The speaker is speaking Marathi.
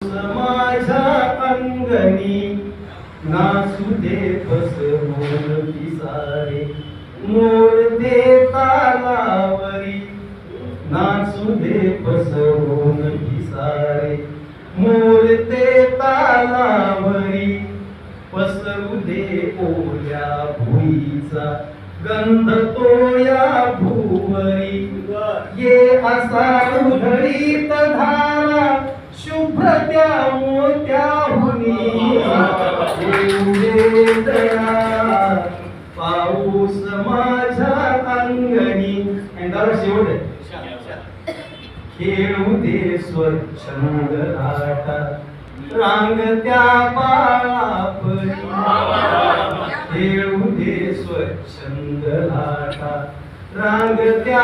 माझ्या अंगणी नाचू दे पसरून पिसारे मोर दे तालावरी नाचू दे पसरून पिसारे मोर ते तालावरी पसरू दे ओल्या भुईचा गंध तो या भुवरी ये असा उधळीत धारा शुभ्र त्या मोत्याहुनी येऊ दे दया पाऊस माझ्या अंगणी आणि दादा शेवट आहे खेळू दे स्वच्छंद लाटा रांगत्या पाळापरी खेळू दे स्वच्छंद लाटा रांगत्या